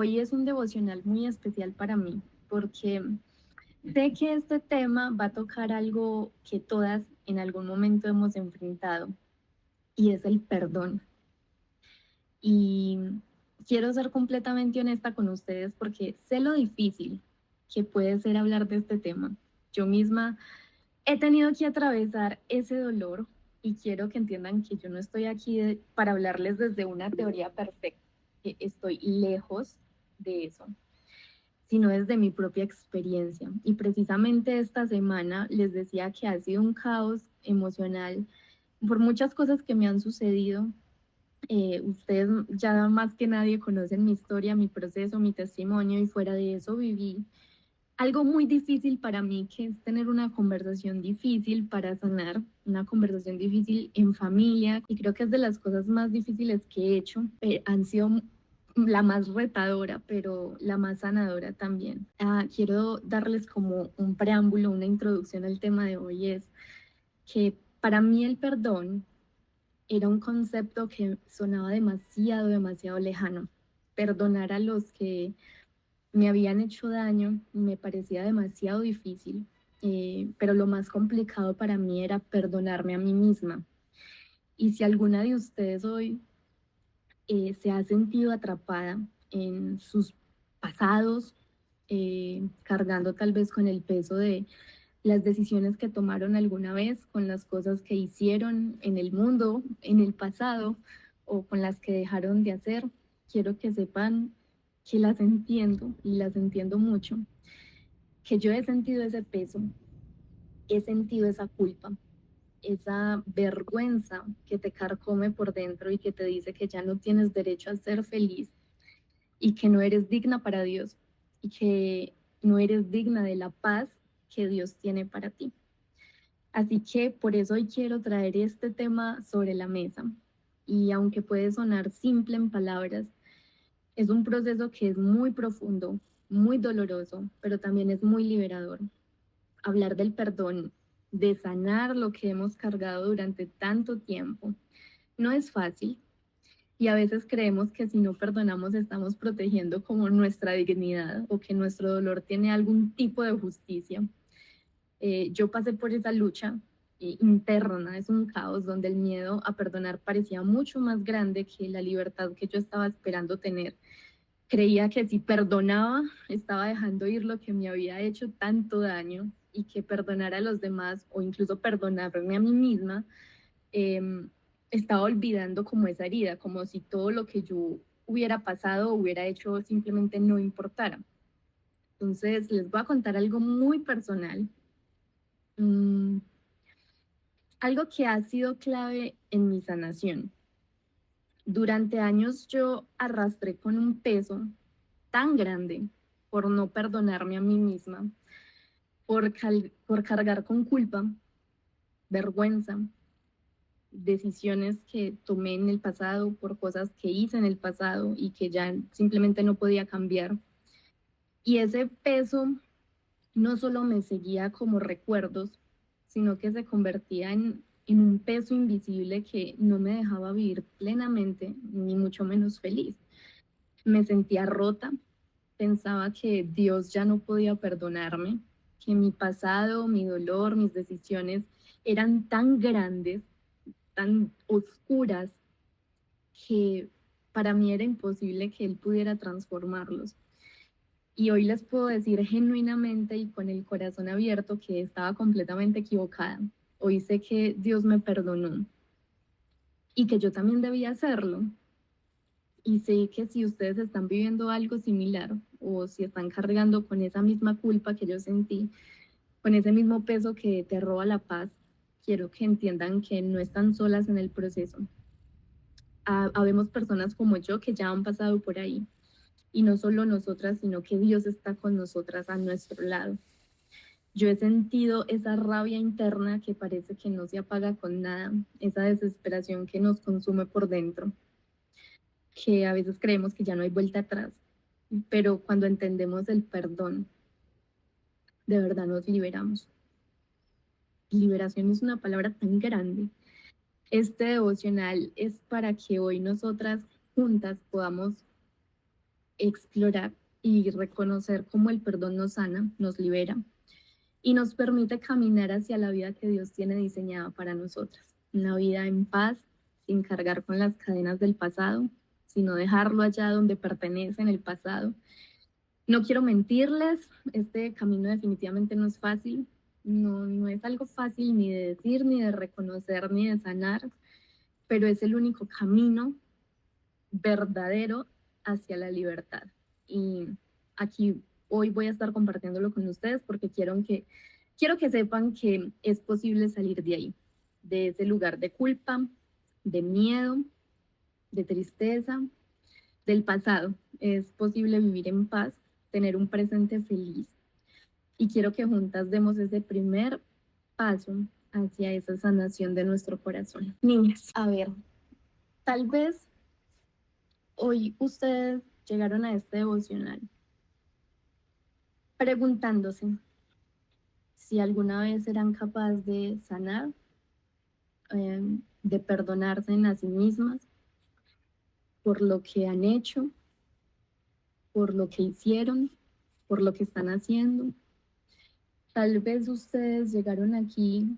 Hoy es un devocional muy especial para mí porque sé que este tema va a tocar algo que todas en algún momento hemos enfrentado y es el perdón. Y quiero ser completamente honesta con ustedes porque sé lo difícil que puede ser hablar de este tema. Yo misma he tenido que atravesar ese dolor y quiero que entiendan que yo no estoy aquí para hablarles desde una teoría perfecta, que estoy lejos de eso, sino desde mi propia experiencia. Y precisamente esta semana les decía que ha sido un caos emocional por muchas cosas que me han sucedido. Ustedes ya más que nadie conocen mi historia, mi proceso, mi testimonio, y fuera de eso viví algo muy difícil para mí, que es tener una conversación difícil para sanar, una conversación difícil en familia, y creo que es de las cosas más difíciles que he hecho. Han sido la más retadora, pero la más sanadora también. Quiero darles como un preámbulo, una introducción al tema de hoy. Es que para mí el perdón era un concepto que sonaba demasiado, demasiado lejano. Perdonar a los que me habían hecho daño me parecía demasiado difícil, pero lo más complicado para mí era perdonarme a mí misma. Y si alguna de ustedes hoy se ha sentido atrapada en sus pasados, cargando tal vez con el peso de las decisiones que tomaron alguna vez, con las cosas que hicieron en el mundo, en el pasado, o con las que dejaron de hacer, quiero que sepan que las entiendo y las entiendo mucho, que yo he sentido ese peso, he sentido esa culpa, esa vergüenza que te carcome por dentro y que te dice que ya no tienes derecho a ser feliz y que no eres digna para Dios y que no eres digna de la paz que Dios tiene para ti. Así que por eso hoy quiero traer este tema sobre la mesa. Y aunque puede sonar simple en palabras, es un proceso que es muy profundo, muy doloroso, pero también es muy liberador. Hablar del perdón, de sanar lo que hemos cargado durante tanto tiempo, no es fácil. Y a veces creemos que si no perdonamos estamos protegiendo como nuestra dignidad o que nuestro dolor tiene algún tipo de justicia. Yo pasé por esa lucha interna, es un caos donde el miedo a perdonar parecía mucho más grande que la libertad que yo estaba esperando tener. Creía que si perdonaba, estaba dejando ir lo que me había hecho tanto daño, y que perdonar a los demás o incluso perdonarme a mí misma, eh, estaba olvidando como esa herida, como si todo lo que yo hubiera pasado o hubiera hecho simplemente no importara. Entonces les voy a contar algo muy personal. Mm, Algo que ha sido clave en mi sanación. Durante años yo arrastré con un peso tan grande por no perdonarme a mí misma, por cargar con culpa, vergüenza, decisiones que tomé en el pasado, por cosas que hice en el pasado y que ya simplemente no podía cambiar. Y ese peso no solo me seguía como recuerdos, sino que se convertía en un peso invisible que no me dejaba vivir plenamente, ni mucho menos feliz. Me sentía rota, pensaba que Dios ya no podía perdonarme, que mi pasado, mi dolor, mis decisiones eran tan grandes, tan oscuras, que para mí era imposible que Él pudiera transformarlos. Y hoy les puedo decir genuinamente y con el corazón abierto que estaba completamente equivocada. Hoy sé que Dios me perdonó y que yo también debía hacerlo. Y sé que si ustedes están viviendo algo similar o si están cargando con esa misma culpa que yo sentí, con ese mismo peso que te roba la paz, quiero que entiendan que no están solas en el proceso. Habemos personas como yo que ya han pasado por ahí. Y no solo nosotras, sino que Dios está con nosotras a nuestro lado. Yo he sentido esa rabia interna que parece que no se apaga con nada, esa desesperación que nos consume por dentro, que a veces creemos que ya no hay vuelta atrás, pero cuando entendemos el perdón, de verdad nos liberamos. Liberación es una palabra tan grande. Este devocional es para que hoy nosotras juntas podamos explorar y reconocer cómo el perdón nos sana, nos libera y nos permite caminar hacia la vida que Dios tiene diseñada para nosotras. Una vida en paz, sin cargar con las cadenas del pasado, sino dejarlo allá donde pertenece en el pasado. No quiero mentirles, este camino definitivamente no es fácil, no es algo fácil ni de decir, ni de reconocer, ni de sanar, pero es el único camino verdadero hacia la libertad. Y aquí hoy voy a estar compartiéndolo con ustedes porque quiero que sepan que es posible salir de ahí, de ese lugar de culpa, de miedo, de tristeza, del pasado. Es posible vivir en paz, tener un presente feliz. Y quiero que juntas demos ese primer paso hacia esa sanación de nuestro corazón. Niñas, a ver, tal vez hoy ustedes llegaron a este devocional preguntándose si alguna vez eran capaces de sanar, de perdonarse a sí mismas por lo que han hecho, por lo que hicieron, por lo que están haciendo. Tal vez ustedes llegaron aquí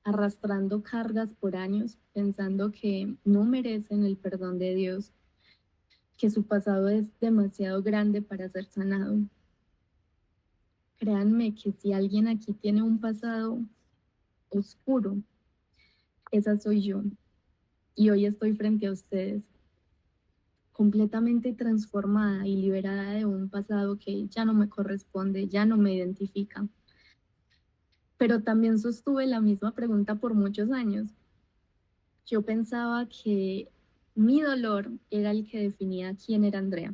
arrastrando cargas por años, pensando que no merecen el perdón de Dios, que su pasado es demasiado grande para ser sanado. Créanme que si alguien aquí tiene un pasado oscuro, esa soy yo. Y hoy estoy frente a ustedes, completamente transformada y liberada de un pasado que ya no me corresponde, ya no me identifica. Pero también sostuve la misma pregunta por muchos años. Yo pensaba que mi dolor era el que definía quién era Andrea.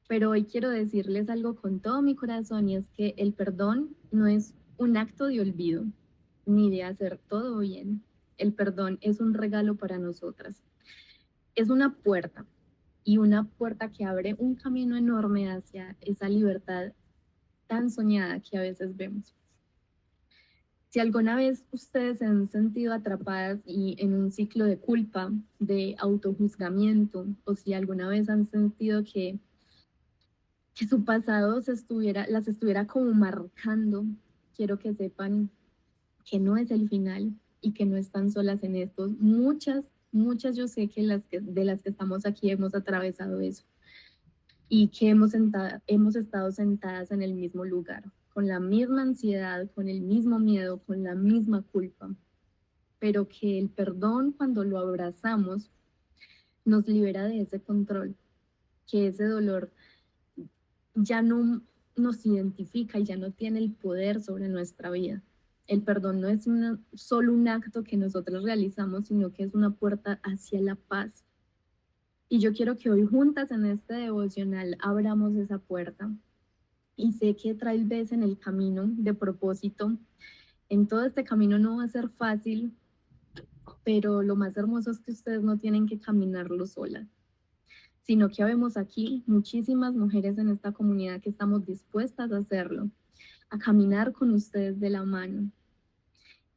Pero hoy quiero decirles algo con todo mi corazón y es que el perdón no es un acto de olvido ni de hacer todo bien. El perdón es un regalo para nosotras. Es una puerta y una puerta que abre un camino enorme hacia esa libertad tan soñada que a veces vemos. Si alguna vez ustedes se han sentido atrapadas y en un ciclo de culpa, de autojuzgamiento, o si alguna vez han sentido que su pasado las estuviera como marcando, quiero que sepan que no es el final y que no están solas en esto. Muchas yo sé que de las que estamos aquí hemos atravesado eso y que hemos estado sentadas en el mismo lugar, con la misma ansiedad, con el mismo miedo, con la misma culpa, pero que el perdón cuando lo abrazamos nos libera de ese control, que ese dolor ya no nos identifica y ya no tiene el poder sobre nuestra vida. El perdón no es solo un acto que nosotros realizamos, sino que es una puerta hacia la paz. Y yo quiero que hoy juntas en este devocional abramos esa puerta. Y sé que tal vez en el camino de propósito, en todo este camino no va a ser fácil, pero lo más hermoso es que ustedes no tienen que caminarlo solas, sino que habemos aquí muchísimas mujeres en esta comunidad que estamos dispuestas a hacerlo, a caminar con ustedes de la mano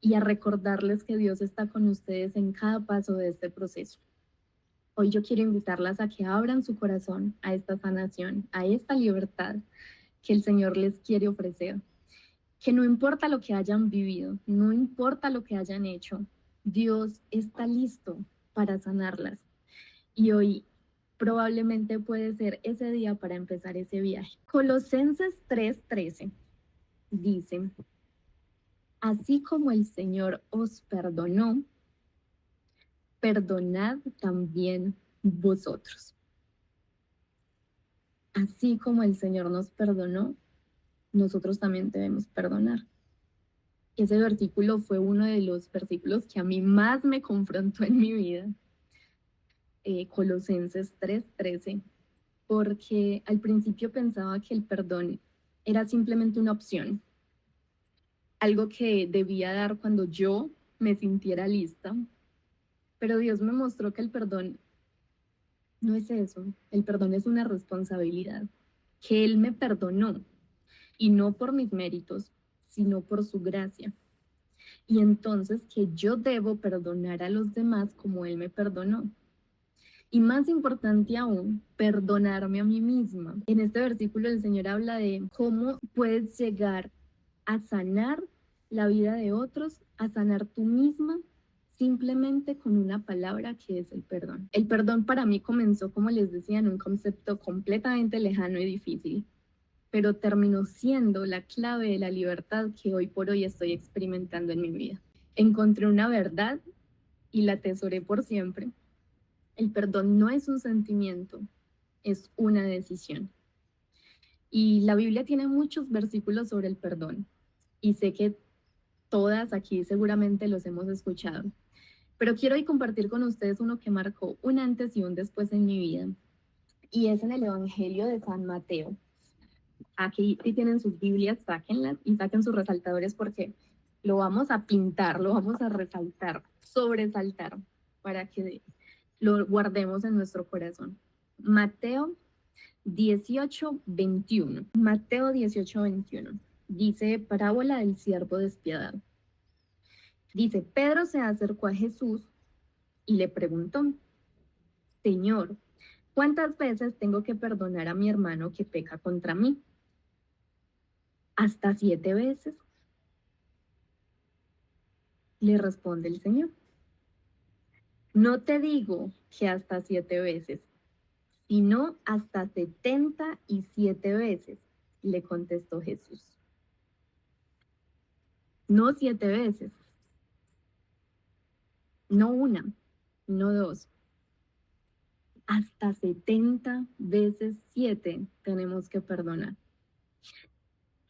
y a recordarles que Dios está con ustedes en cada paso de este proceso. Hoy yo quiero invitarlas a que abran su corazón a esta sanación, a esta libertad que el Señor les quiere ofrecer. Que no importa lo que hayan vivido, no importa lo que hayan hecho, Dios está listo para sanarlas. Y hoy probablemente puede ser ese día para empezar ese viaje. Colosenses 3:13 dice, así como el Señor os perdonó, perdonad también vosotros. Así como el Señor nos perdonó, nosotros también debemos perdonar. Ese versículo fue uno de los versículos que a mí más me confrontó en mi vida, Colosenses 3:13, porque al principio pensaba que el perdón era simplemente una opción, algo que debía dar cuando yo me sintiera lista, pero Dios me mostró que el perdón no es eso, el perdón es una responsabilidad, que Él me perdonó y no por mis méritos, sino por su gracia. Y entonces que yo debo perdonar a los demás como Él me perdonó. Y más importante aún, perdonarme a mí misma. En este versículo el Señor habla de cómo puedes llegar a sanar la vida de otros, a sanar tú misma, simplemente con una palabra que es el perdón. El perdón para mí comenzó, como les decía, en un concepto completamente lejano y difícil, pero terminó siendo la clave de la libertad que hoy por hoy estoy experimentando en mi vida. Encontré una verdad y la atesoré por siempre. El perdón no es un sentimiento, es una decisión. Y la Biblia tiene muchos versículos sobre el perdón. Y sé que todas aquí seguramente los hemos escuchado. Pero quiero hoy compartir con ustedes uno que marcó un antes y un después en mi vida. Y es en el Evangelio de San Mateo. Aquí si tienen sus Biblias, sáquenlas y saquen sus resaltadores porque lo vamos a pintar, lo vamos a resaltar, sobresaltar, para que lo guardemos en nuestro corazón. Mateo 18:21. Mateo 18:21. Dice parábola del siervo despiadado. Dice, Pedro se acercó a Jesús y le preguntó, Señor, ¿cuántas veces tengo que perdonar a mi hermano que peca contra mí? ¿Hasta 7 veces? Le responde el Señor. No te digo que hasta 7 veces, sino hasta 77 veces, le contestó Jesús. No 7 veces, no una, no dos, hasta 70 veces 7 tenemos que perdonar.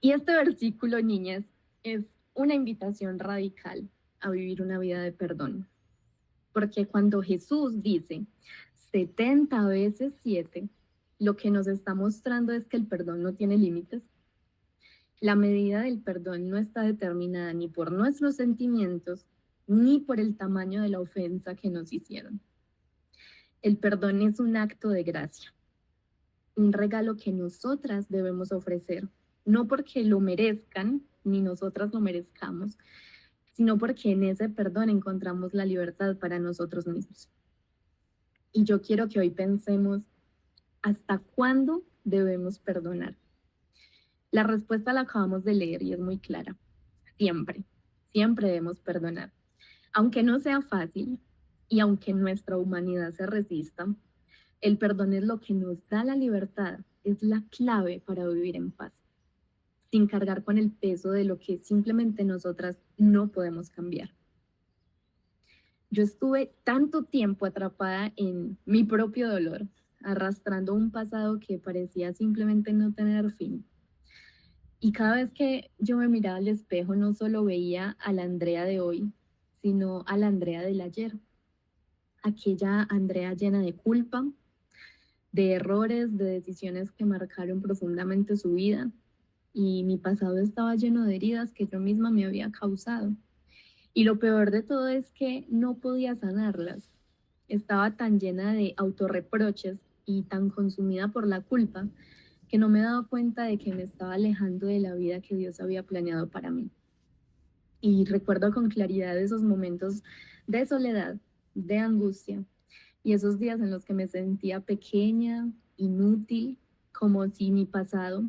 Y este versículo, niñas, es una invitación radical a vivir una vida de perdón. Porque cuando Jesús dice 70 veces 7, lo que nos está mostrando es que el perdón no tiene límites. La medida del perdón no está determinada ni por nuestros sentimientos, ni por el tamaño de la ofensa que nos hicieron. El perdón es un acto de gracia, un regalo que nosotras debemos ofrecer, no porque lo merezcan, ni nosotras lo merezcamos, sino porque en ese perdón encontramos la libertad para nosotros mismos. Y yo quiero que hoy pensemos, ¿hasta cuándo debemos perdonar? La respuesta la acabamos de leer y es muy clara. Siempre, siempre debemos perdonar. Aunque no sea fácil y aunque nuestra humanidad se resista, el perdón es lo que nos da la libertad, es la clave para vivir en paz, sin cargar con el peso de lo que simplemente nosotras no podemos cambiar. Yo estuve tanto tiempo atrapada en mi propio dolor, arrastrando un pasado que parecía simplemente no tener fin. Y cada vez que yo me miraba al espejo, no solo veía a la Andrea de hoy, sino a la Andrea del ayer. Aquella Andrea llena de culpa, de errores, de decisiones que marcaron profundamente su vida. Y mi pasado estaba lleno de heridas que yo misma me había causado. Y lo peor de todo es que no podía sanarlas. Estaba tan llena de autorreproches y tan consumida por la culpa que no me daba cuenta de que me estaba alejando de la vida que Dios había planeado para mí. Y recuerdo con claridad esos momentos de soledad, de angustia, y esos días en los que me sentía pequeña, inútil, como si mi pasado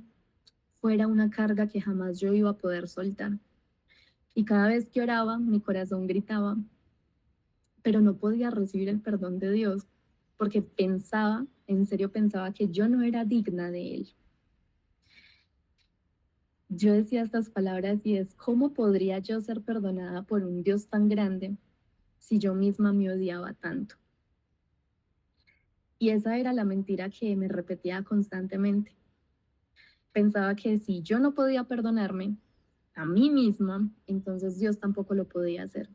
fuera una carga que jamás yo iba a poder soltar. Y cada vez que oraba, mi corazón gritaba, pero no podía recibir el perdón de Dios, porque pensaba, en serio pensaba que yo no era digna de Él. Yo decía estas palabras y es, ¿cómo podría yo ser perdonada por un Dios tan grande si yo misma me odiaba tanto? Y esa era la mentira que me repetía constantemente. Pensaba que si yo no podía perdonarme a mí misma, entonces Dios tampoco lo podía hacer.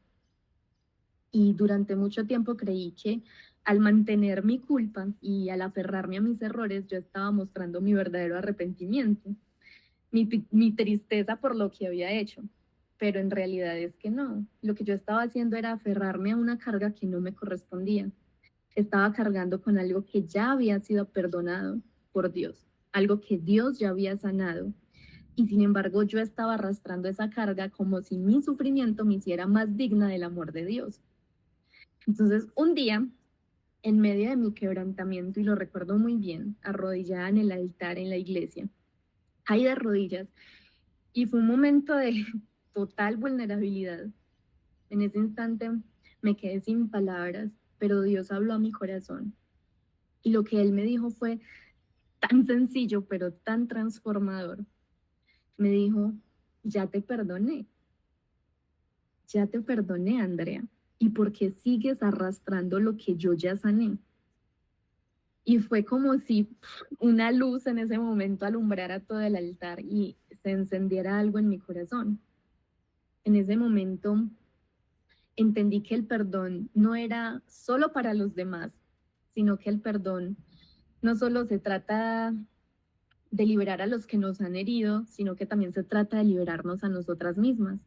Y durante mucho tiempo creí que al mantener mi culpa y al aferrarme a mis errores, yo estaba mostrando mi verdadero arrepentimiento, mi tristeza por lo que había hecho. Pero en realidad es que no. Lo que yo estaba haciendo era aferrarme a una carga que no me correspondía. Estaba cargando con algo que ya había sido perdonado por Dios, algo que Dios ya había sanado. Y sin embargo, yo estaba arrastrando esa carga como si mi sufrimiento me hiciera más digna del amor de Dios. Entonces, un día en medio de mi quebrantamiento, y lo recuerdo muy bien, arrodillada en el altar en la iglesia, ahí de rodillas, y fue un momento de total vulnerabilidad. En ese instante me quedé sin palabras, pero Dios habló a mi corazón, y lo que Él me dijo fue tan sencillo, pero tan transformador. Me dijo, ya te perdoné, Andrea, ¿y por qué sigues arrastrando lo que yo ya sané? Y fue como si una luz en ese momento alumbrara todo el altar y se encendiera algo en mi corazón. En ese momento entendí que el perdón no era solo para los demás, sino que el perdón no solo se trata de liberar a los que nos han herido, sino que también se trata de liberarnos a nosotras mismas.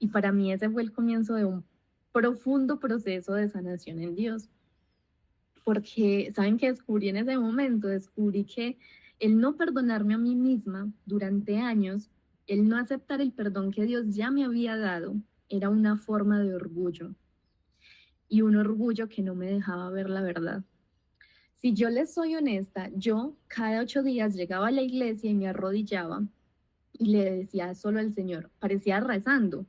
Y para mí ese fue el comienzo de un profundo proceso de sanación en Dios. Porque, ¿saben qué descubrí en ese momento? Descubrí que el no perdonarme a mí misma durante años, el no aceptar el perdón que Dios ya me había dado, era una forma de orgullo. Y un orgullo que no me dejaba ver la verdad. Si yo les soy honesta, yo cada 8 días llegaba a la iglesia y me arrodillaba y le decía solo al Señor, parecía rezando,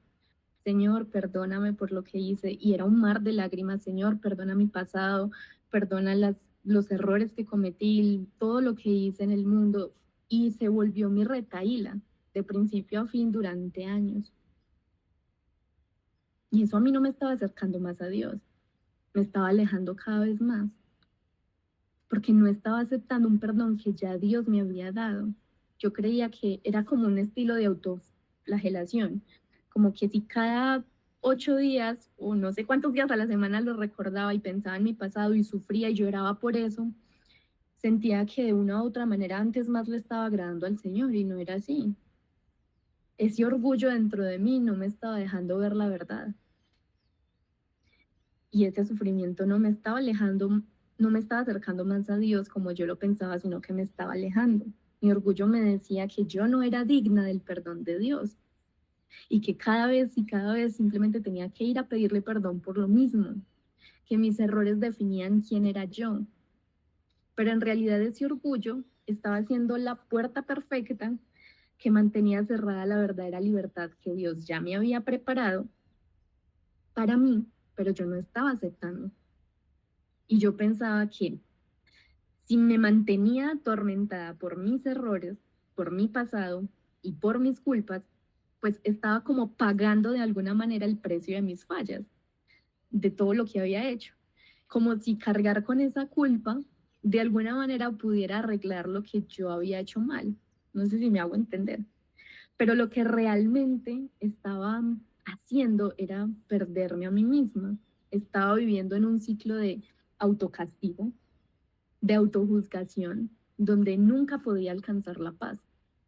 Señor, perdóname por lo que hice. Y era un mar de lágrimas, Señor, perdona mi pasado, perdona los errores que cometí, todo lo que hice en el mundo. Y se volvió mi retahíla de principio a fin durante años. Y eso a mí no me estaba acercando más a Dios, me estaba alejando cada vez más, porque no estaba aceptando un perdón que ya Dios me había dado. Yo creía que era como un estilo de autoflagelación, como que si cada 8 días o no sé cuántos días a la semana lo recordaba y pensaba en mi pasado y sufría y lloraba por eso, sentía que de una u otra manera antes más le estaba agradando al Señor, y no era así. Ese orgullo dentro de mí no me estaba dejando ver la verdad, y ese sufrimiento no me estaba alejando, no me estaba acercando más a Dios como yo lo pensaba, sino que me estaba alejando. Mi orgullo me decía que yo no era digna del perdón de Dios, y que cada vez y cada vez simplemente tenía que ir a pedirle perdón por lo mismo, que mis errores definían quién era yo. Pero en realidad ese orgullo estaba siendo la puerta perfecta que mantenía cerrada la verdadera libertad que Dios ya me había preparado para mí, pero yo no estaba aceptando. Y yo pensaba que si me mantenía atormentada por mis errores, por mi pasado y por mis culpas, pues estaba como pagando de alguna manera el precio de mis fallas, de todo lo que había hecho. Como si cargar con esa culpa de alguna manera pudiera arreglar lo que yo había hecho mal. No sé si me hago entender. Pero lo que realmente estaba haciendo era perderme a mí misma. Estaba viviendo en un ciclo de autocastigo, de autojuzgación, donde nunca podía alcanzar la paz,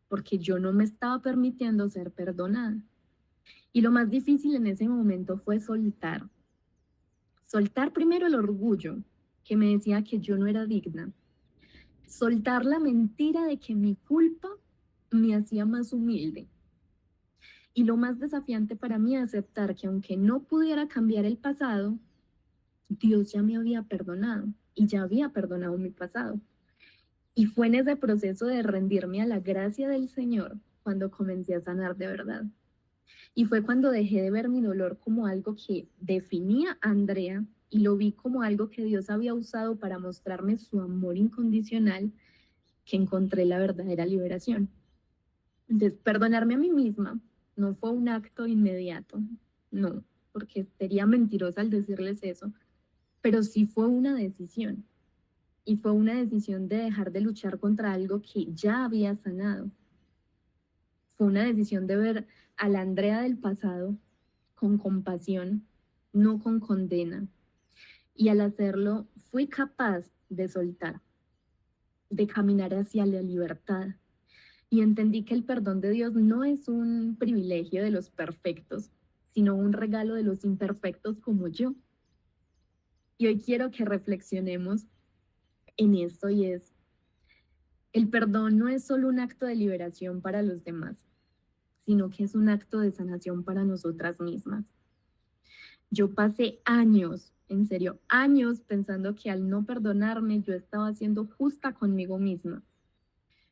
porque yo no me estaba permitiendo ser perdonada. Y lo más difícil en ese momento fue soltar. Soltar primero el orgullo que me decía que yo no era digna. Soltar la mentira de que mi culpa me hacía más humilde. Y lo más desafiante para mí, aceptar que aunque no pudiera cambiar el pasado, Dios ya me había perdonado y ya había perdonado mi pasado. Y fue en ese proceso de rendirme a la gracia del Señor cuando comencé a sanar de verdad. Y fue cuando dejé de ver mi dolor como algo que definía a Andrea y lo vi como algo que Dios había usado para mostrarme su amor incondicional, que encontré la verdadera liberación. Entonces, perdonarme a mí misma no fue un acto inmediato, no, porque sería mentirosa al decirles eso, pero sí fue una decisión. Y fue una decisión de dejar de luchar contra algo que ya había sanado. Fue una decisión de ver a la Andrea del pasado con compasión, no con condena. Y al hacerlo, fui capaz de soltar, de caminar hacia la libertad. Y entendí que el perdón de Dios no es un privilegio de los perfectos, sino un regalo de los imperfectos como yo. Y hoy quiero que reflexionemos en esto, y es, el perdón no es solo un acto de liberación para los demás, sino que es un acto de sanación para nosotras mismas. Yo pasé años en serio, años pensando que al no perdonarme yo estaba siendo justa conmigo misma,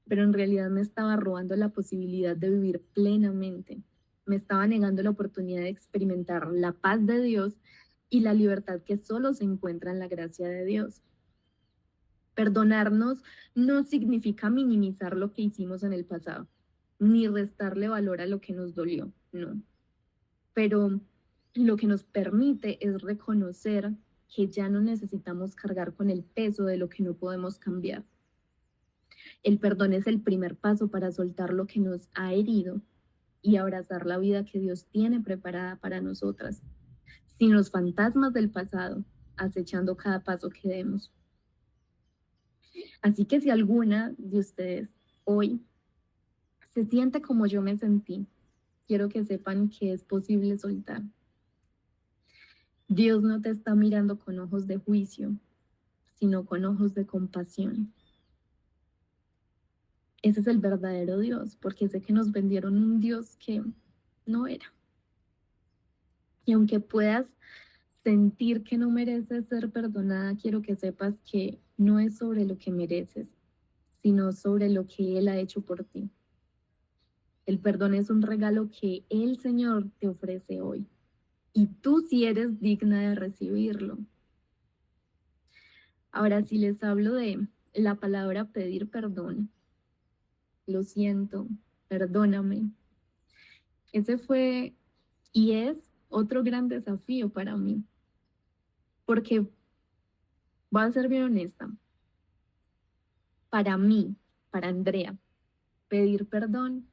pero en realidad me estaba robando la posibilidad de vivir plenamente. Me estaba negando la oportunidad de experimentar la paz de Dios y la libertad que solo se encuentra en la gracia de Dios. Perdonarnos no significa minimizar lo que hicimos en el pasado, ni restarle valor a lo que nos dolió, no. Pero lo que nos permite es reconocer que ya no necesitamos cargar con el peso de lo que no podemos cambiar. El perdón es el primer paso para soltar lo que nos ha herido y abrazar la vida que Dios tiene preparada para nosotras, sin los fantasmas del pasado acechando cada paso que demos. Así que si alguna de ustedes hoy se siente como yo me sentí, quiero que sepan que es posible soltar. Dios no te está mirando con ojos de juicio, sino con ojos de compasión. Ese es el verdadero Dios, porque sé que nos vendieron un Dios que no era. Y aunque puedas sentir que no mereces ser perdonada, quiero que sepas que no es sobre lo que mereces, sino sobre lo que Él ha hecho por ti. El perdón es un regalo que el Señor te ofrece hoy. Y tú sí eres digna de recibirlo. Ahora, si les hablo de la palabra pedir perdón, lo siento, perdóname. Ese fue y es otro gran desafío para mí, porque voy a ser bien honesta, para mí, para Andrea, pedir perdón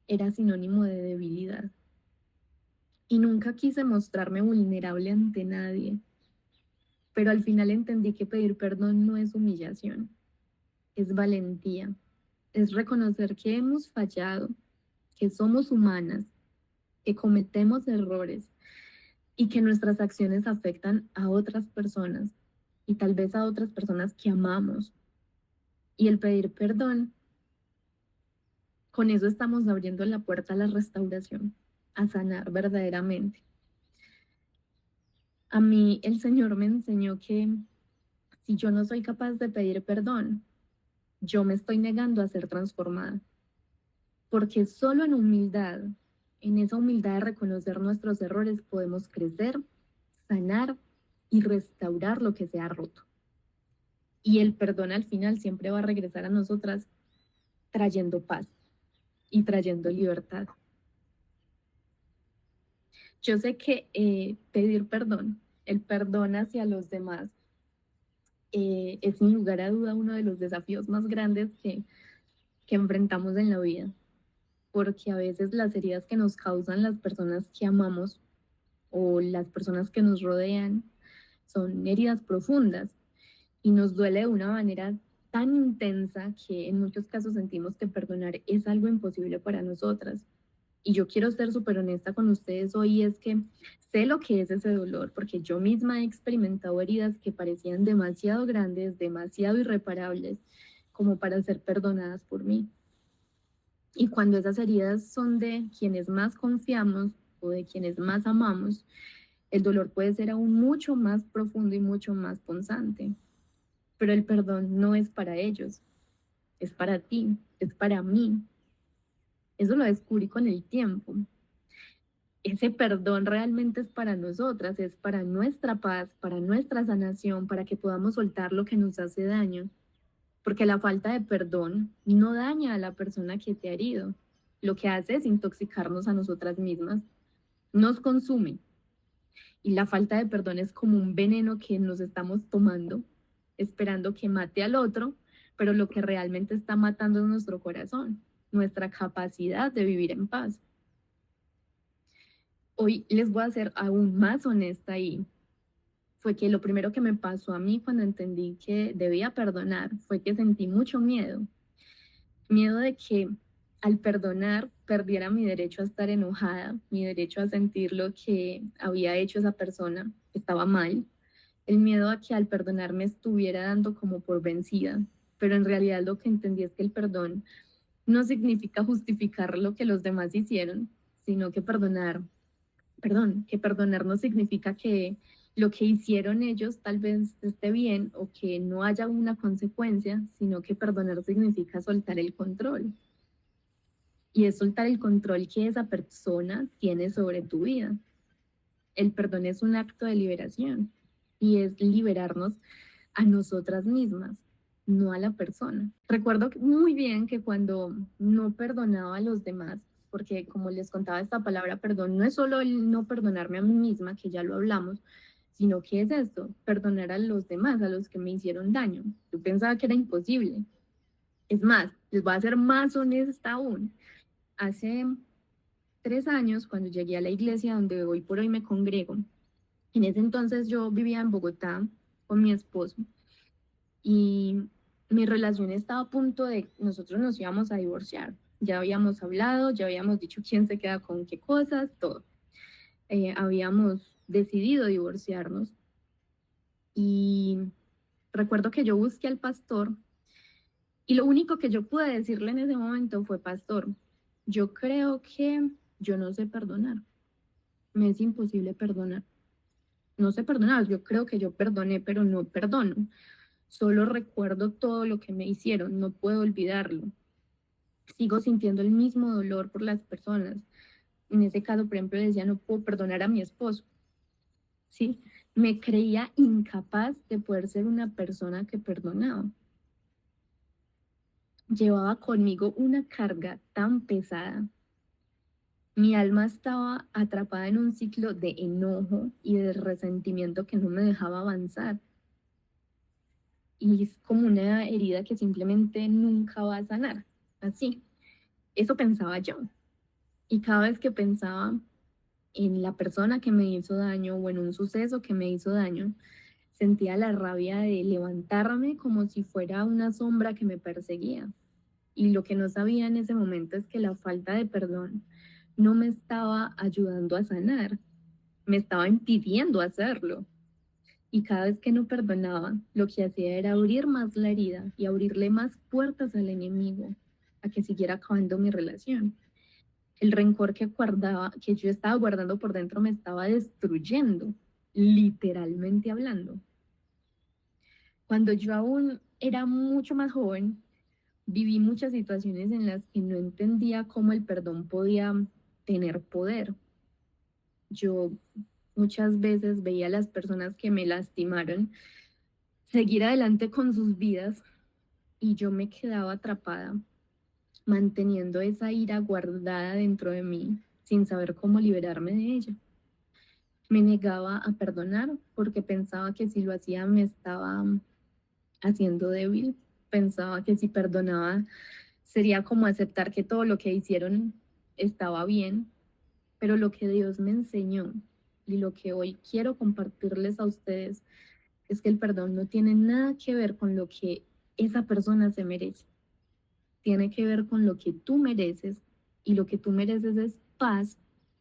era sinónimo de debilidad y nunca quise mostrarme vulnerable ante nadie, pero al final entendí que pedir perdón no es humillación, es valentía, es reconocer que hemos fallado, que somos humanas, que cometemos errores y que nuestras acciones afectan a otras personas y tal vez a otras personas que amamos. Y el pedir perdón, con eso estamos abriendo la puerta a la restauración, a sanar verdaderamente. A mí el Señor me enseñó que si yo no soy capaz de pedir perdón, yo me estoy negando a ser transformada. Porque solo en humildad, en esa humildad de reconocer nuestros errores, podemos crecer, sanar y restaurar lo que se ha roto. Y el perdón al final siempre va a regresar a nosotras trayendo paz y trayendo libertad. Yo sé que pedir perdón, el perdón hacia los demás, es sin lugar a duda uno de los desafíos más grandes que enfrentamos en la vida, porque a veces las heridas que nos causan las personas que amamos o las personas que nos rodean son heridas profundas y nos duele de una manera tan intensa que en muchos casos sentimos que perdonar es algo imposible para nosotras. Y yo quiero ser súper honesta con ustedes hoy, es que sé lo que es ese dolor, porque yo misma he experimentado heridas que parecían demasiado grandes, demasiado irreparables, como para ser perdonadas por mí. Y cuando esas heridas son de quienes más confiamos o de quienes más amamos, el dolor puede ser aún mucho más profundo y mucho más punzante. Pero el perdón no es para ellos, es para ti, es para mí. Eso lo descubrí con el tiempo. Ese perdón realmente es para nosotras, es para nuestra paz, para nuestra sanación, para que podamos soltar lo que nos hace daño. Porque la falta de perdón no daña a la persona que te ha herido. Lo que hace es intoxicarnos a nosotras mismas, nos consume. Y la falta de perdón es como un veneno que nos estamos tomando, esperando que mate al otro, pero lo que realmente está matando es nuestro corazón, nuestra capacidad de vivir en paz. Hoy les voy a ser aún más honesta y fue que lo primero que me pasó a mí cuando entendí que debía perdonar fue que sentí mucho miedo. Miedo de que al perdonar perdiera mi derecho a estar enojada, mi derecho a sentir lo que había hecho esa persona estaba mal. El miedo a que al perdonar me estuviera dando como por vencida. Pero en realidad lo que entendí es que el perdón no significa justificar lo que los demás hicieron, sino que perdonar no significa que lo que hicieron ellos tal vez esté bien o que no haya una consecuencia, sino que perdonar significa soltar el control. Y es soltar el control que esa persona tiene sobre tu vida. El perdón es un acto de liberación y es liberarnos a nosotras mismas, no a la persona. Recuerdo muy bien que cuando no perdonaba a los demás, porque como les contaba, esta palabra perdón no es solo el no perdonarme a mí misma, que ya lo hablamos, sino que es esto, perdonar a los demás, a los que me hicieron daño. Yo pensaba que era imposible. Es más, les voy a ser más honesta aún. Hace 3 años, cuando llegué a la iglesia donde hoy por hoy me congrego, en ese entonces yo vivía en Bogotá con mi esposo y mi relación estaba a punto de, nosotros nos íbamos a divorciar. Ya habíamos hablado, ya habíamos dicho quién se queda con qué cosas, todo. Habíamos decidido divorciarnos y recuerdo que yo busqué al pastor y lo único que yo pude decirle en ese momento fue, pastor, yo creo que yo no sé perdonar, me es imposible perdonar. No sé perdonar, yo creo que yo perdoné, pero no perdono. Solo recuerdo todo lo que me hicieron, no puedo olvidarlo. Sigo sintiendo el mismo dolor por las personas. En ese caso, por ejemplo, decía, no puedo perdonar a mi esposo, ¿sí? Me creía incapaz de poder ser una persona que perdonaba. Llevaba conmigo una carga tan pesada. Mi alma estaba atrapada en un ciclo de enojo y de resentimiento que no me dejaba avanzar. Y es como una herida que simplemente nunca va a sanar. Así, eso pensaba yo. Y cada vez que pensaba en la persona que me hizo daño o en un suceso que me hizo daño, sentía la rabia de levantarme como si fuera una sombra que me perseguía. Y lo que no sabía en ese momento es que la falta de perdón no me estaba ayudando a sanar, me estaba impidiendo hacerlo. Y cada vez que no perdonaba, lo que hacía era abrir más la herida y abrirle más puertas al enemigo a que siguiera acabando mi relación. El rencor que guardaba, que yo estaba guardando por dentro me estaba destruyendo, literalmente hablando. Cuando yo aún era mucho más joven, viví muchas situaciones en las que no entendía cómo el perdón podía tener poder. Yo muchas veces veía a las personas que me lastimaron seguir adelante con sus vidas y yo me quedaba atrapada, manteniendo esa ira guardada dentro de mí sin saber cómo liberarme de ella. Me negaba a perdonar porque pensaba que si lo hacía me estaba haciendo débil, pensaba que si perdonaba sería como aceptar que todo lo que hicieron estaba bien, pero lo que Dios me enseñó y lo que hoy quiero compartirles a ustedes es que el perdón no tiene nada que ver con lo que esa persona se merece, tiene que ver con lo que tú mereces y lo que tú mereces es paz,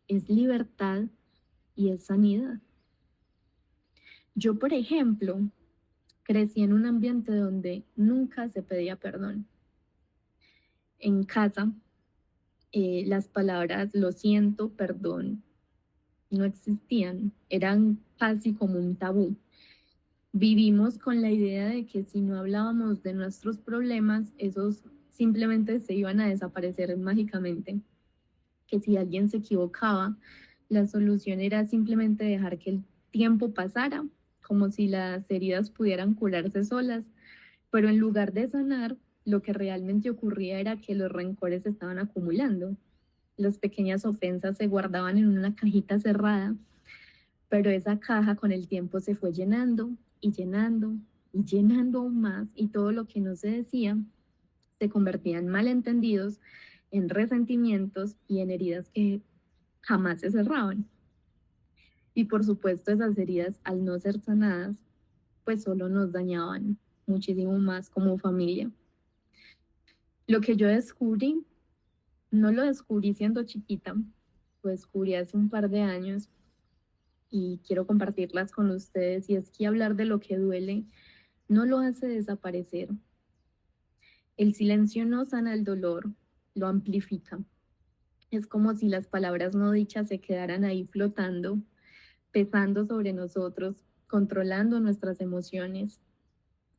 es libertad y es sanidad. Yo, por ejemplo, crecí en un ambiente donde nunca se pedía perdón. En casa, las palabras lo siento, perdón, no existían, eran casi como un tabú. Vivimos con la idea de que si no hablábamos de nuestros problemas, esos simplemente se iban a desaparecer mágicamente, que si alguien se equivocaba, la solución era simplemente dejar que el tiempo pasara, como si las heridas pudieran curarse solas, pero en lugar de sanar, lo que realmente ocurría era que los rencores se estaban acumulando. Las pequeñas ofensas se guardaban en una cajita cerrada, pero esa caja con el tiempo se fue llenando y llenando y llenando aún más y todo lo que no se decía se convertía en malentendidos, en resentimientos y en heridas que jamás se cerraban. Y por supuesto esas heridas al no ser sanadas, pues solo nos dañaban muchísimo más como familia. Lo que yo descubrí, no lo descubrí siendo chiquita, lo descubrí hace un par de años y quiero compartirlas con ustedes y es que hablar de lo que duele no lo hace desaparecer. El silencio no sana el dolor, lo amplifica. Es como si las palabras no dichas se quedaran ahí flotando, pesando sobre nosotros controlando nuestras emociones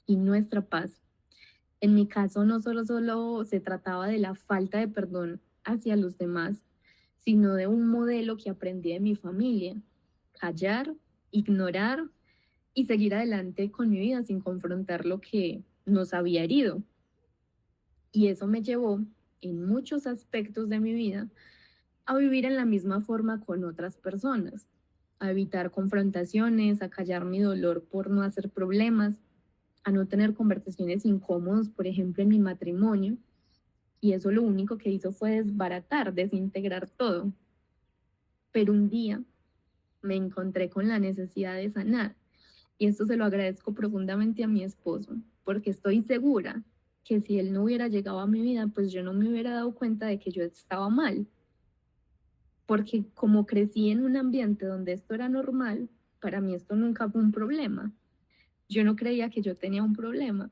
y nuestra paz. En mi caso, no solo se trataba de la falta de perdón hacia los demás, sino de un modelo que aprendí de mi familia: callar, ignorar y seguir adelante con mi vida sin confrontar lo que nos había herido. Y eso me llevó, en muchos aspectos de mi vida, a vivir en la misma forma con otras personas, a evitar confrontaciones, a callar mi dolor por no hacer problemas, a no tener conversaciones incómodas, por ejemplo, en mi matrimonio. Y eso lo único que hizo fue desbaratar, desintegrar todo. Pero un día me encontré con la necesidad de sanar. Y esto se lo agradezco profundamente a mi esposo, porque estoy segura que si él no hubiera llegado a mi vida, pues yo no me hubiera dado cuenta de que yo estaba mal. Porque como crecí en un ambiente donde esto era normal, para mí esto nunca fue un problema. Yo no creía que yo tenía un problema.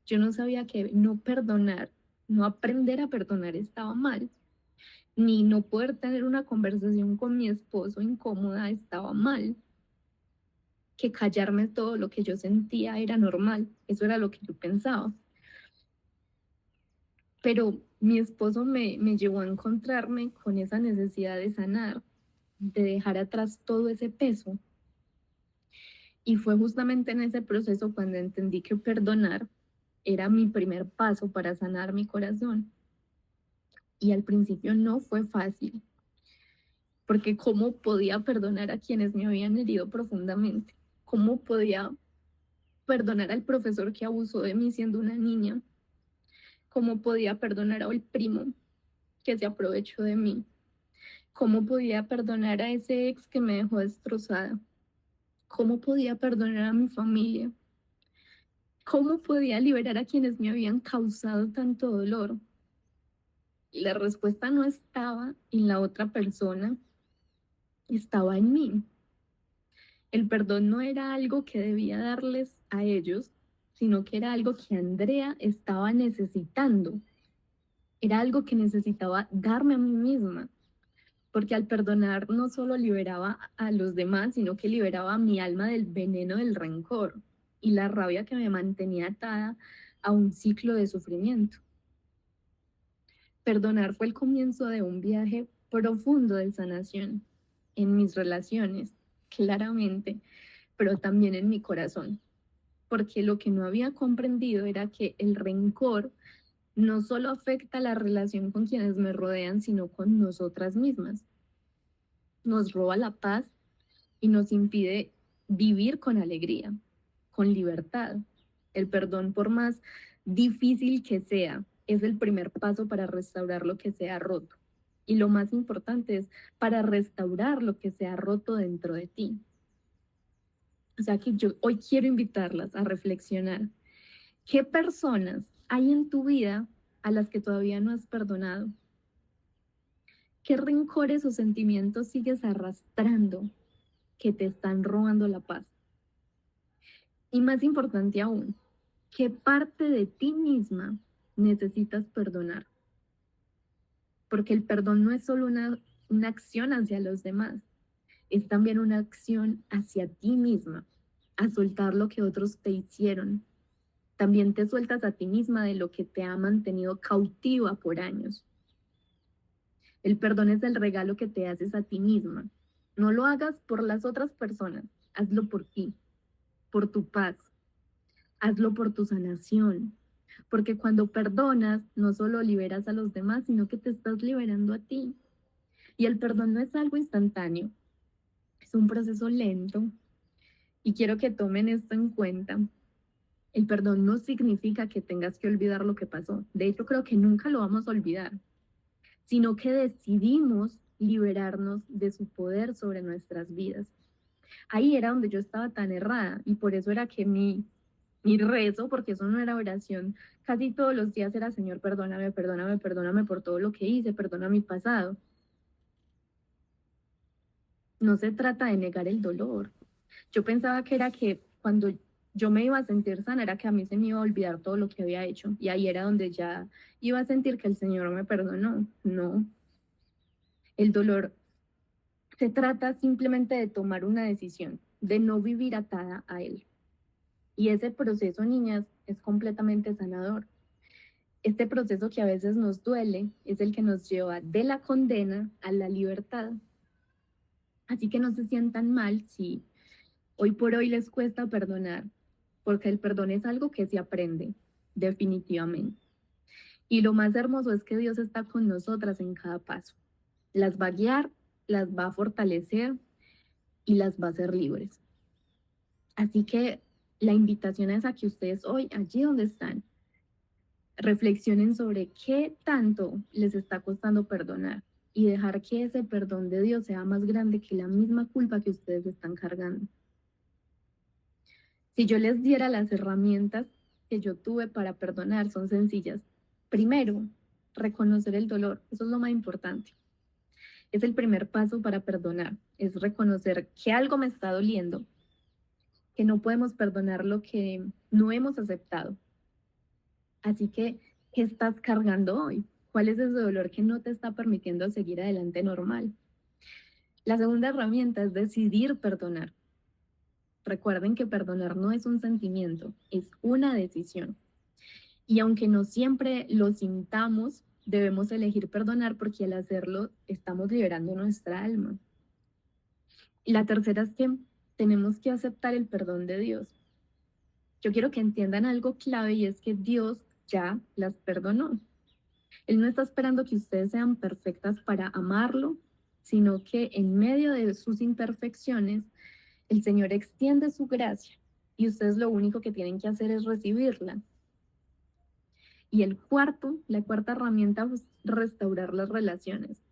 Yo no sabía que no perdonar, no aprender a perdonar estaba mal, ni no poder tener una conversación con mi esposo incómoda estaba mal, que callarme todo lo que yo sentía era normal. Eso era lo que yo pensaba. Pero mi esposo me llevó a encontrarme con esa necesidad de sanar, de dejar atrás todo ese peso. Y fue justamente en ese proceso cuando entendí que perdonar era mi primer paso para sanar mi corazón. Y al principio no fue fácil, porque ¿cómo podía perdonar a quienes me habían herido profundamente? ¿Cómo podía perdonar al profesor que abusó de mí siendo una niña? ¿Cómo podía perdonar al primo que se aprovechó de mí? ¿Cómo podía perdonar a ese ex que me dejó destrozada? ¿Cómo podía perdonar a mi familia? ¿Cómo podía liberar a quienes me habían causado tanto dolor? Y la respuesta no estaba en la otra persona, estaba en mí. El perdón no era algo que debía darles a ellos, sino que era algo que Andrea estaba necesitando. Era algo que necesitaba darme a mí misma, porque al perdonar no solo liberaba a los demás, sino que liberaba a mi alma del veneno del rencor y la rabia que me mantenía atada a un ciclo de sufrimiento. Perdonar fue el comienzo de un viaje profundo de sanación en mis relaciones, claramente, pero también en mi corazón, porque lo que no había comprendido era que el rencor no solo afecta la relación con quienes me rodean, sino con nosotras mismas. Nos roba la paz y nos impide vivir con alegría, con libertad. El perdón, por más difícil que sea, es el primer paso para restaurar lo que se ha roto. Y lo más importante es para restaurar lo que se ha roto dentro de ti. O sea que yo hoy quiero invitarlas a reflexionar. ¿Qué personas hay en tu vida a las que todavía no has perdonado? ¿Qué rencores o sentimientos sigues arrastrando que te están robando la paz? Y más importante aún, ¿qué parte de ti misma necesitas perdonar? Porque el perdón no es solo una acción hacia los demás, es también una acción hacia ti misma, a soltar lo que otros te hicieron. También te sueltas a ti misma de lo que te ha mantenido cautiva por años. El perdón es el regalo que te haces a ti misma. No lo hagas por las otras personas, hazlo por ti, por tu paz, hazlo por tu sanación. Porque cuando perdonas, no solo liberas a los demás, sino que te estás liberando a ti. Y el perdón no es algo instantáneo, es un proceso lento. Y quiero que tomen esto en cuenta. El perdón no significa que tengas que olvidar lo que pasó. De hecho, creo que nunca lo vamos a olvidar, sino que decidimos liberarnos de su poder sobre nuestras vidas. Ahí era donde yo estaba tan errada y por eso era que mi rezo, porque eso no era oración, casi todos los días era: Señor, perdóname, perdóname, perdóname por todo lo que hice, perdona mi pasado. No se trata de negar el dolor. Yo pensaba que era que cuando yo me iba a sentir sana era que a mí se me iba a olvidar todo lo que había hecho y ahí era donde ya iba a sentir que el Señor me perdonó. No, el dolor se trata simplemente de tomar una decisión. de no vivir atada a él. Y ese proceso, niñas, es completamente sanador. Este proceso que a veces nos duele es el que nos lleva de la condena a la libertad. Así que no se sientan mal si hoy por hoy les cuesta perdonar, porque el perdón es algo que se aprende, definitivamente. Y lo más hermoso es que Dios está con nosotras en cada paso. Las va a guiar, las va a fortalecer y las va a hacer libres. Así que la invitación es a que ustedes hoy, allí donde están, reflexionen sobre qué tanto les está costando perdonar y dejar que ese perdón de Dios sea más grande que la misma culpa que ustedes están cargando. Si yo les diera las herramientas que yo tuve para perdonar, son sencillas. Primero, reconocer el dolor. Eso es lo más importante. Es el primer paso para perdonar. Es reconocer que algo me está doliendo, que no podemos perdonar lo que no hemos aceptado. Así que, ¿qué estás cargando hoy? ¿Cuál es ese dolor que no te está permitiendo seguir adelante normal? La segunda herramienta es decidir perdonar. Recuerden que perdonar no es un sentimiento, es una decisión. Y aunque no siempre lo sintamos, debemos elegir perdonar porque al hacerlo estamos liberando nuestra alma. Y la tercera es que tenemos que aceptar el perdón de Dios. Yo quiero que entiendan algo clave y es que Dios ya las perdonó. Él no está esperando que ustedes sean perfectas para amarlo, sino que en medio de sus imperfecciones, el Señor extiende su gracia y ustedes lo único que tienen que hacer es recibirla. Y la cuarta herramienta es restaurar las relaciones.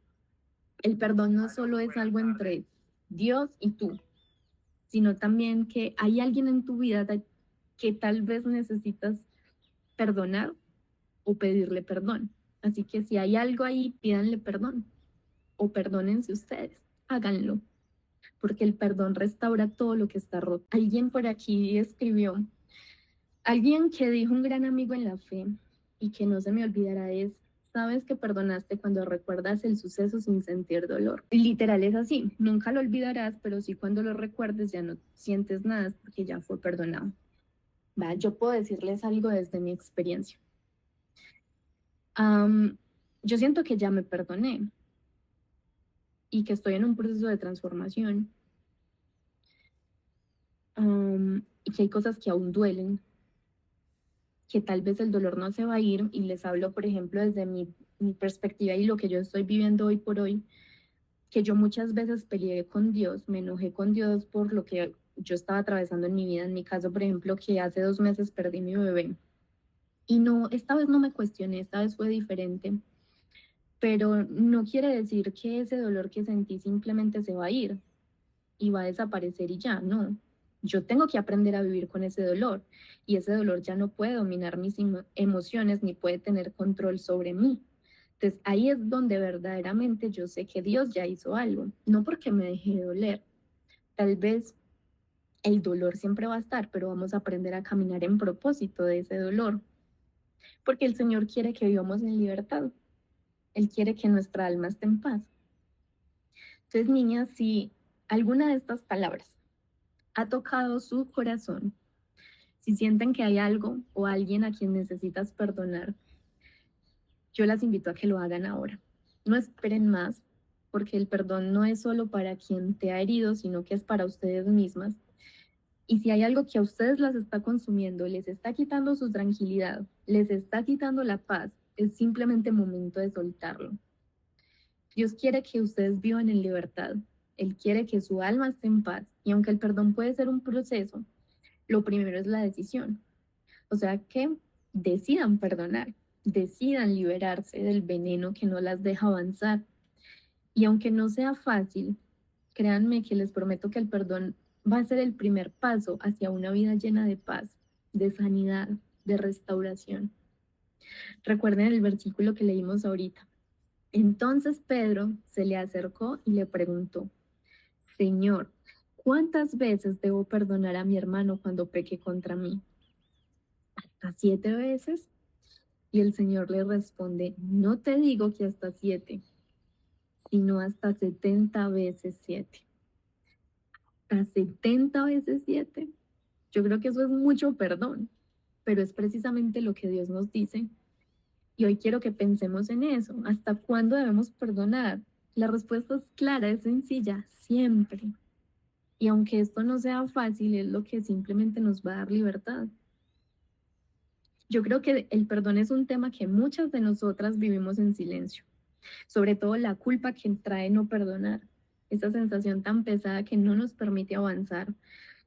El perdón no solo es algo entre Dios y tú, sino también que hay alguien en tu vida que tal vez necesitas perdonar o pedirle perdón. Así que si hay algo ahí, pídanle perdón o perdónense ustedes, háganlo, porque el perdón restaura todo lo que está roto. Alguien por aquí escribió, alguien que dijo un gran amigo en la fe y que no se me olvidará es, sabes que perdonaste cuando recuerdas el suceso sin sentir dolor. Literal es así, nunca lo olvidarás, pero sí cuando lo recuerdes ya no sientes nada porque ya fue perdonado. Va, yo puedo decirles algo desde mi experiencia. Yo siento que ya me perdoné y que estoy en un proceso de transformación y que hay cosas que aún duelen, que tal vez el dolor no se va a ir y les hablo, por ejemplo, desde mi perspectiva y lo que yo estoy viviendo hoy por hoy, que yo muchas veces peleé con Dios, me enojé con Dios por lo que yo estaba atravesando en mi vida. En mi caso, por ejemplo, que hace 2 meses perdí mi bebé. Y no, esta vez no me cuestioné, esta vez fue diferente, pero no quiere decir que ese dolor que sentí simplemente se va a ir y va a desaparecer y ya, no. Yo tengo que aprender a vivir con ese dolor y ese dolor ya no puede dominar mis emociones ni puede tener control sobre mí. Entonces ahí es donde verdaderamente yo sé que Dios ya hizo algo, no porque me dejé de doler. Tal vez el dolor siempre va a estar, pero vamos a aprender a caminar en propósito de ese dolor, porque el Señor quiere que vivamos en libertad. Él quiere que nuestra alma esté en paz. Entonces, niñas, si alguna de estas palabras ha tocado su corazón, si sienten que hay algo o alguien a quien necesitas perdonar, yo las invito a que lo hagan ahora. No esperen más, porque el perdón no es solo para quien te ha herido, sino que es para ustedes mismas. Y si hay algo que a ustedes las está consumiendo, les está quitando su tranquilidad, les está quitando la paz, es simplemente momento de soltarlo. Dios quiere que ustedes vivan en libertad. Él quiere que su alma esté en paz. Y aunque el perdón puede ser un proceso, lo primero es la decisión. O sea que decidan perdonar, decidan liberarse del veneno que no las deja avanzar. Y aunque no sea fácil, créanme que les prometo que el perdón va a ser el primer paso hacia una vida llena de paz, de sanidad, de restauración. Recuerden el versículo que leímos ahorita. Entonces Pedro se le acercó y le preguntó, Señor, ¿cuántas veces debo perdonar a mi hermano cuando peque contra mí? ¿Hasta 7 veces? Y el Señor le responde, no te digo que hasta 7, sino hasta 70 veces 7. hasta 70 veces 7. Yo creo que eso es mucho perdón, pero es precisamente lo que Dios nos dice. Y hoy quiero que pensemos en eso. ¿Hasta cuándo debemos perdonar? La respuesta es clara, es sencilla, siempre. Y aunque esto no sea fácil, es lo que simplemente nos va a dar libertad. Yo creo que el perdón es un tema que muchas de nosotras vivimos en silencio, sobre todo la culpa que trae no perdonar, esa sensación tan pesada que no nos permite avanzar,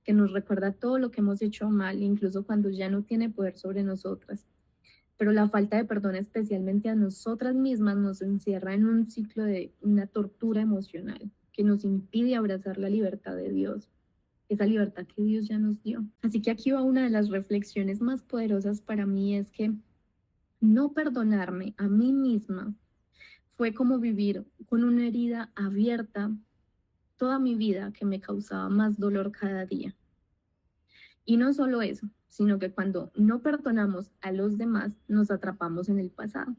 que nos recuerda todo lo que hemos hecho mal, incluso cuando ya no tiene poder sobre nosotras. Pero la falta de perdón, especialmente a nosotras mismas, nos encierra en un ciclo de una tortura emocional que nos impide abrazar la libertad de Dios, esa libertad que Dios ya nos dio. Así que aquí va una de las reflexiones más poderosas para mí, es que no perdonarme a mí misma fue como vivir con una herida abierta toda mi vida que me causaba más dolor cada día. Y no solo eso, sino que cuando no perdonamos a los demás, nos atrapamos en el pasado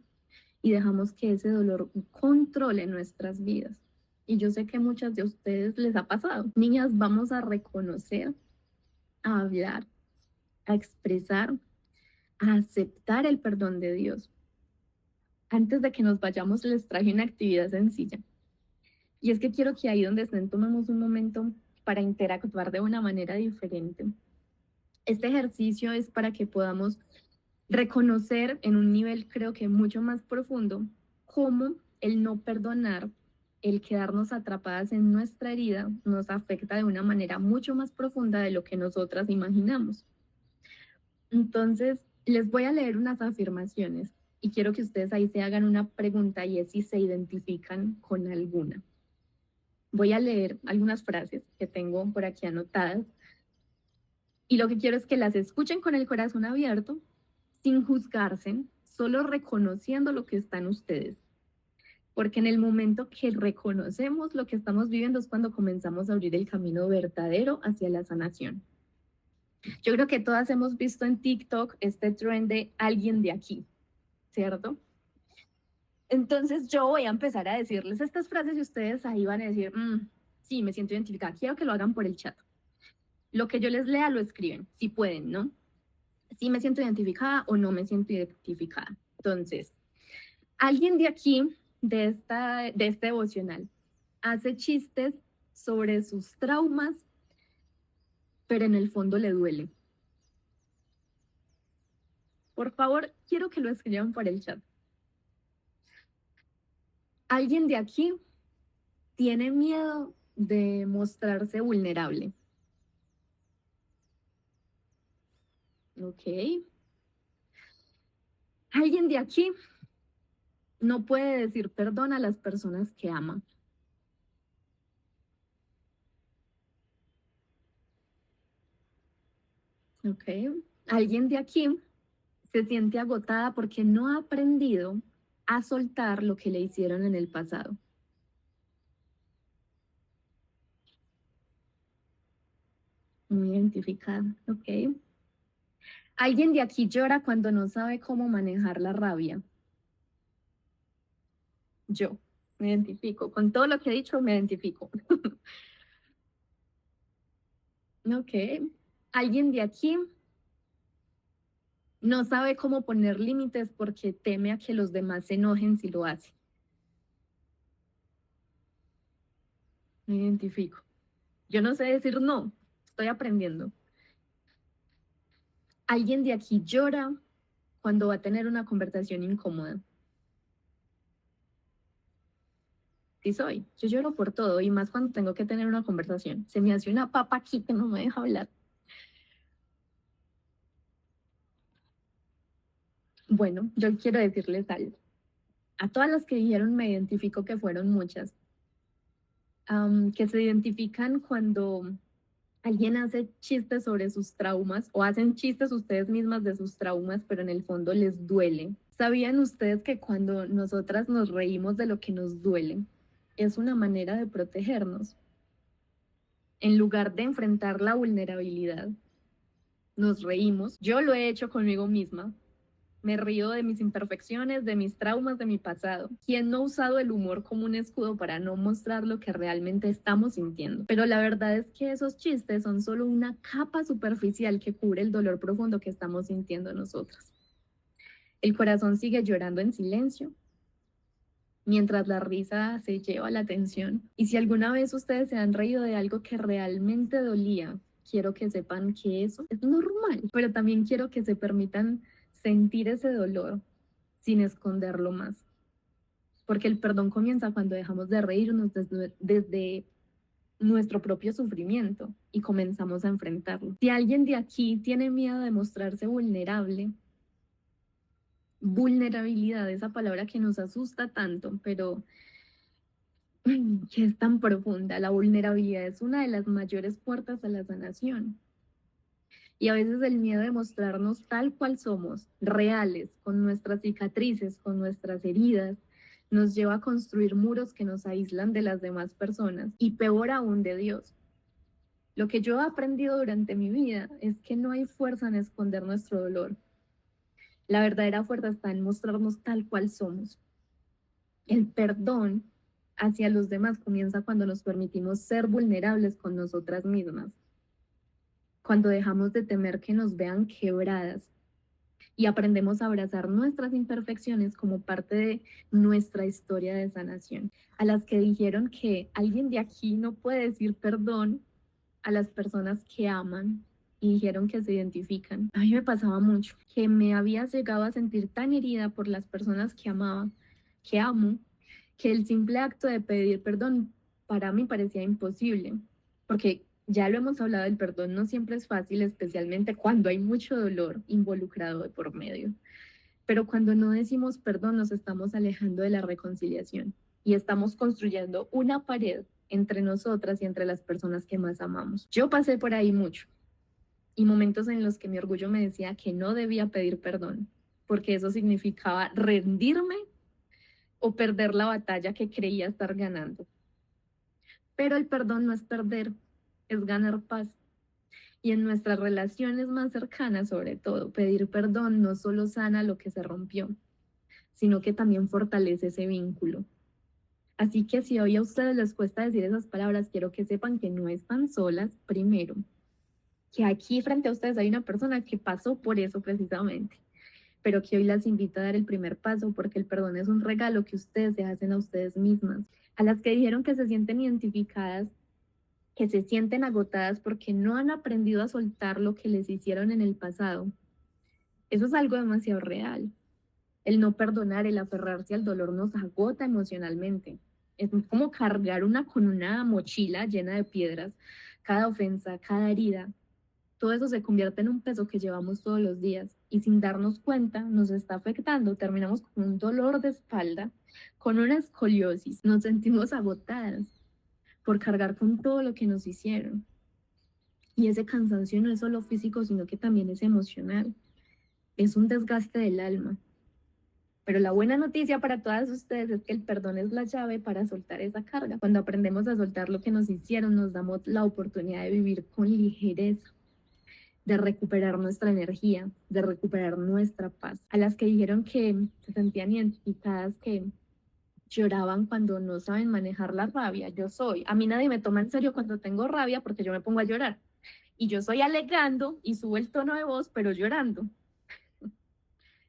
y dejamos que ese dolor controle nuestras vidas. Y yo sé que a muchas de ustedes les ha pasado. Niñas, vamos a reconocer, a hablar, a expresar, a aceptar el perdón de Dios. Antes de que nos vayamos, les traje una actividad sencilla. Y es que quiero que ahí donde estén tomemos un momento para interactuar de una manera diferente. Este ejercicio es para que podamos reconocer en un nivel creo que mucho más profundo cómo el no perdonar, el quedarnos atrapadas en nuestra herida, nos afecta de una manera mucho más profunda de lo que nosotras imaginamos. Entonces, les voy a leer unas afirmaciones y quiero que ustedes ahí se hagan una pregunta y es si se identifican con alguna. Voy a leer algunas frases que tengo por aquí anotadas y lo que quiero es que las escuchen con el corazón abierto, sin juzgarse, solo reconociendo lo que están ustedes. Porque en el momento que reconocemos lo que estamos viviendo es cuando comenzamos a abrir el camino verdadero hacia la sanación. Yo creo que todas hemos visto en TikTok este trend de alguien de aquí, ¿cierto? Entonces yo voy a empezar a decirles estas frases y ustedes ahí van a decir, sí, me siento identificada. Quiero que lo hagan por el chat. Lo que yo les lea lo escriben, si pueden, ¿no? Si me siento identificada o no me siento identificada. Entonces, alguien de aquí, de este devocional, hace chistes sobre sus traumas, pero en el fondo le duele. Por favor, quiero que lo escriban por el chat. Alguien de aquí tiene miedo de mostrarse vulnerable. Ok. Alguien de aquí no puede decir perdón a las personas que ama. Ok. Alguien de aquí se siente agotada porque no ha aprendido a soltar lo que le hicieron en el pasado. Muy identificada, ok. Alguien de aquí llora cuando no sabe cómo manejar la rabia. Yo me identifico. Con todo lo que he dicho, me identifico. Ok. Alguien de aquí no sabe cómo poner límites porque teme a que los demás se enojen si lo hace. Me identifico. Yo no sé decir no. Estoy aprendiendo. Alguien de aquí llora cuando va a tener una conversación incómoda. Sí soy. Yo lloro por todo y más cuando tengo que tener una conversación. Se me hace una papa aquí que no me deja hablar. Bueno, yo quiero decirles algo. A todas las que dijeron me identifico, que fueron muchas, que se identifican cuando alguien hace chistes sobre sus traumas o hacen chistes ustedes mismas de sus traumas, pero en el fondo les duele. ¿Sabían ustedes que cuando nosotras nos reímos de lo que nos duele, es una manera de protegernos? En lugar de enfrentar la vulnerabilidad, nos reímos. Yo lo he hecho conmigo misma. Me río de mis imperfecciones, de mis traumas, de mi pasado. ¿Quién no ha usado el humor como un escudo para no mostrar lo que realmente estamos sintiendo? Pero la verdad es que esos chistes son solo una capa superficial que cubre el dolor profundo que estamos sintiendo nosotros. El corazón sigue llorando en silencio, mientras la risa se lleva la atención. Y si alguna vez ustedes se han reído de algo que realmente dolía, quiero que sepan que eso es normal, pero también quiero que se permitan sentir ese dolor sin esconderlo más. Porque el perdón comienza cuando dejamos de reírnos desde nuestro propio sufrimiento y comenzamos a enfrentarlo. Si alguien de aquí tiene miedo de mostrarse vulnerable, vulnerabilidad, esa palabra que nos asusta tanto, pero que es tan profunda. La vulnerabilidad es una de las mayores puertas a la sanación. Y a veces el miedo de mostrarnos tal cual somos, reales, con nuestras cicatrices, con nuestras heridas, nos lleva a construir muros que nos aíslan de las demás personas y peor aún de Dios. Lo que yo he aprendido durante mi vida es que no hay fuerza en esconder nuestro dolor. La verdadera fuerza está en mostrarnos tal cual somos. El perdón hacia los demás comienza cuando nos permitimos ser vulnerables con nosotras mismas, cuando dejamos de temer que nos vean quebradas y aprendemos a abrazar nuestras imperfecciones como parte de nuestra historia de sanación. A las que dijeron que alguien de aquí no puede decir perdón a las personas que aman y dijeron que se identifican. A mí me pasaba mucho, que me había llegado a sentir tan herida por las personas que amaba, que amo, que el simple acto de pedir perdón para mí parecía imposible, porque ya lo hemos hablado, el perdón no siempre es fácil, especialmente cuando hay mucho dolor involucrado de por medio. Pero cuando no decimos perdón, nos estamos alejando de la reconciliación y estamos construyendo una pared entre nosotras y entre las personas que más amamos. Yo pasé por ahí mucho y momentos en los que mi orgullo me decía que no debía pedir perdón, porque eso significaba rendirme o perder la batalla que creía estar ganando. Pero el perdón no es perder, es ganar paz. Y en nuestras relaciones más cercanas, sobre todo, pedir perdón no solo sana lo que se rompió, sino que también fortalece ese vínculo. Así que si hoy a ustedes les cuesta decir esas palabras, quiero que sepan que no están solas, primero, que aquí frente a ustedes hay una persona que pasó por eso precisamente, pero que hoy las invito a dar el primer paso porque el perdón es un regalo que ustedes se hacen a ustedes mismas. A las que dijeron que se sienten identificadas, que se sienten agotadas porque no han aprendido a soltar lo que les hicieron en el pasado. Eso es algo demasiado real. El no perdonar, el aferrarse al dolor nos agota emocionalmente. Es como cargar con una mochila llena de piedras, cada ofensa, cada herida. Todo eso se convierte en un peso que llevamos todos los días y sin darnos cuenta nos está afectando. Terminamos con un dolor de espalda, con una escoliosis. Nos sentimos agotadas por cargar con todo lo que nos hicieron. Y ese cansancio no es solo físico, sino que también es emocional. Es un desgaste del alma. Pero la buena noticia para todas ustedes es que el perdón es la llave para soltar esa carga. Cuando aprendemos a soltar lo que nos hicieron, nos damos la oportunidad de vivir con ligereza, de recuperar nuestra energía, de recuperar nuestra paz. A las que dijeron que se sentían identificadas, que lloraban cuando no saben manejar la rabia, yo soy. A mí nadie me toma en serio cuando tengo rabia porque yo me pongo a llorar. Y yo soy alegando y subo el tono de voz, pero llorando.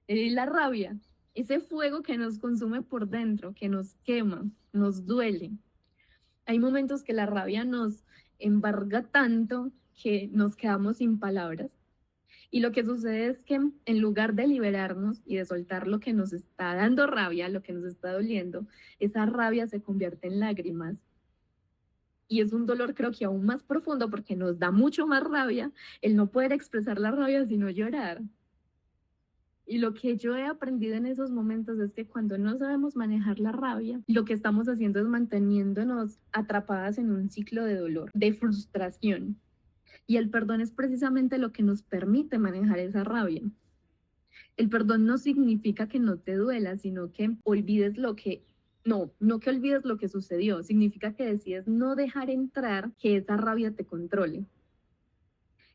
La rabia, ese fuego que nos consume por dentro, que nos quema, nos duele. Hay momentos que la rabia nos embarga tanto que nos quedamos sin palabras. Y lo que sucede es que en lugar de liberarnos y de soltar lo que nos está dando rabia, lo que nos está doliendo, esa rabia se convierte en lágrimas. Y es un dolor creo que aún más profundo porque nos da mucho más rabia el no poder expresar la rabia sino llorar. Y lo que yo he aprendido en esos momentos es que cuando no sabemos manejar la rabia, lo que estamos haciendo es manteniéndonos atrapadas en un ciclo de dolor, de frustración. Y el perdón es precisamente lo que nos permite manejar esa rabia. El perdón no significa que no te duela, sino que olvides no que olvides lo que sucedió, significa que decides no dejar entrar que esa rabia te controle.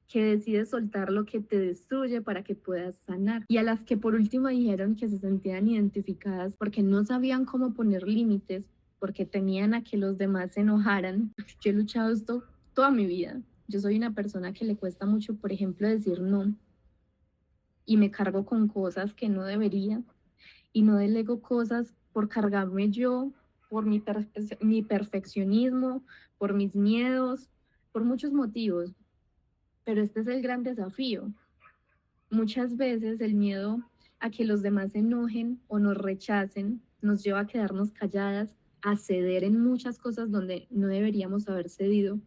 que decides soltar lo que te destruye para que puedas sanar. Y a las que por último dijeron que se sentían identificadas porque no sabían cómo poner límites, porque temían a que los demás se enojaran. Yo he luchado esto toda mi vida. Yo soy una persona que le cuesta mucho, por ejemplo, decir no, y me cargo con cosas que no debería, y no delego cosas por cargarme yo, por mi perfeccionismo, por mis miedos, por muchos motivos. Pero este es el gran desafío. Muchas veces el miedo a que los demás se enojen o nos rechacen nos lleva a quedarnos calladas, a ceder en muchas cosas donde no deberíamos haber cedido,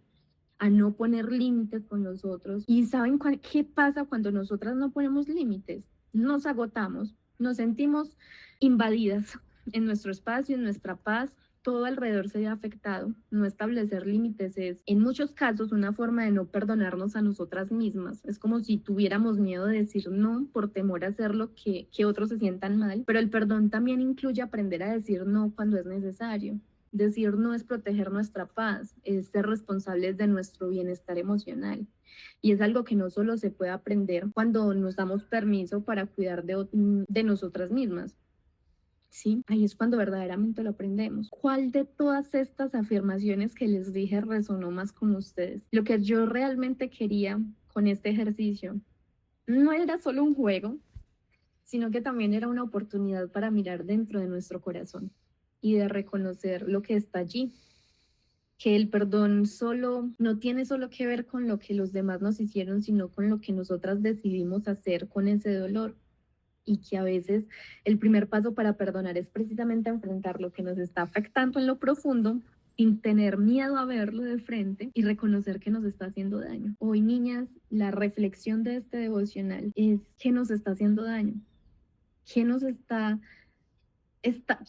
a no poner límites con los otros. ¿Y saben qué pasa cuando nosotras no ponemos límites? Nos agotamos, nos sentimos invadidas en nuestro espacio, en nuestra paz. Todo alrededor se ve afectado. No establecer límites es, en muchos casos, una forma de no perdonarnos a nosotras mismas. Es como si tuviéramos miedo de decir no por temor a hacerlo que otros se sientan mal. Pero el perdón también incluye aprender a decir no cuando es necesario. Decir no es proteger nuestra paz, es ser responsables de nuestro bienestar emocional. Y es algo que no solo se puede aprender cuando nos damos permiso para cuidar de nosotras mismas. Sí, ahí es cuando verdaderamente lo aprendemos. ¿Cuál de todas estas afirmaciones que les dije resonó más con ustedes? Lo que yo realmente quería con este ejercicio no era solo un juego, sino que también era una oportunidad para mirar dentro de nuestro corazón y de reconocer lo que está allí, que el perdón solo no tiene solo que ver con lo que los demás nos hicieron, sino con lo que nosotras decidimos hacer con ese dolor. Y que a veces el primer paso para perdonar es precisamente enfrentar lo que nos está afectando en lo profundo sin tener miedo a verlo de frente y reconocer que nos está haciendo daño. Hoy, niñas, la reflexión de este devocional es qué nos está haciendo daño, qué nos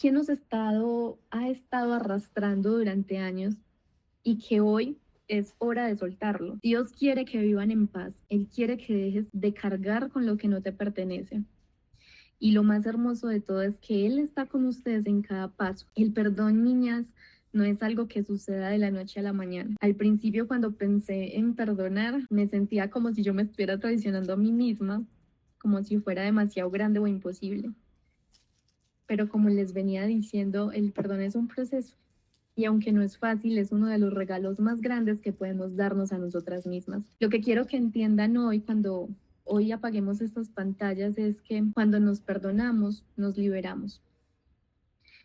quién ha estado arrastrando durante años y que hoy es hora de soltarlo. Dios quiere que vivan en paz. Él quiere que dejes de cargar con lo que no te pertenece. Y lo más hermoso de todo es que Él está con ustedes en cada paso. El perdón, niñas, no es algo que suceda de la noche a la mañana. Al principio, cuando pensé en perdonar, me sentía como si yo me estuviera traicionando a mí misma, como si fuera demasiado grande o imposible. Pero como les venía diciendo, el perdón es un proceso. Y aunque no es fácil, es uno de los regalos más grandes que podemos darnos a nosotras mismas. Lo que quiero que entiendan hoy, cuando hoy apaguemos estas pantallas, es que cuando nos perdonamos, nos liberamos.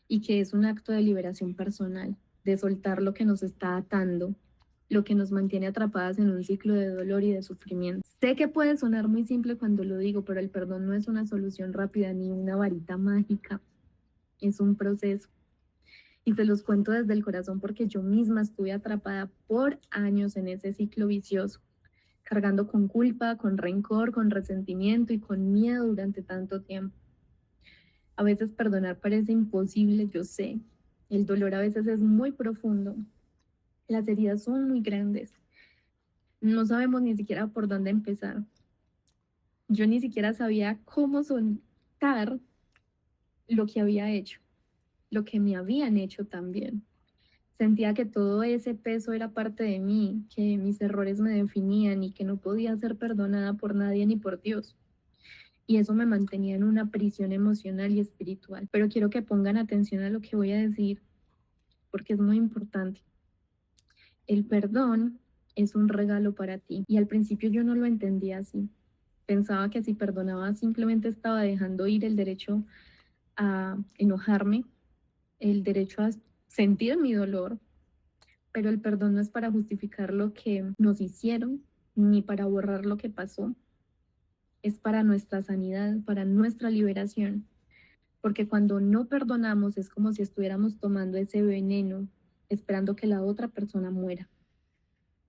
Y que es un acto de liberación personal, de soltar lo que nos está atando, lo que nos mantiene atrapadas en un ciclo de dolor y de sufrimiento. Sé que puede sonar muy simple cuando lo digo, pero el perdón no es una solución rápida ni una varita mágica. Es un proceso. Y se los cuento desde el corazón porque yo misma estuve atrapada por años en ese ciclo vicioso, cargando con culpa, con rencor, con resentimiento y con miedo durante tanto tiempo. A veces perdonar parece imposible, yo sé. El dolor a veces es muy profundo. Las heridas son muy grandes. No sabemos ni siquiera por dónde empezar. Yo ni siquiera sabía cómo soltar lo que había hecho, lo que me habían hecho también. Sentía que todo ese peso era parte de mí, que mis errores me definían y que no podía ser perdonada por nadie ni por Dios. Y eso me mantenía en una prisión emocional y espiritual. Pero quiero que pongan atención a lo que voy a decir, porque es muy importante. El perdón es un regalo para ti. Y al principio yo no lo entendía así. Pensaba que si perdonaba simplemente estaba dejando ir el derecho a enojarme, el derecho a sentir mi dolor, pero el perdón no es para justificar lo que nos hicieron ni para borrar lo que pasó. Es para nuestra sanidad, para nuestra liberación. Porque cuando no perdonamos es como si estuviéramos tomando ese veneno esperando que la otra persona muera.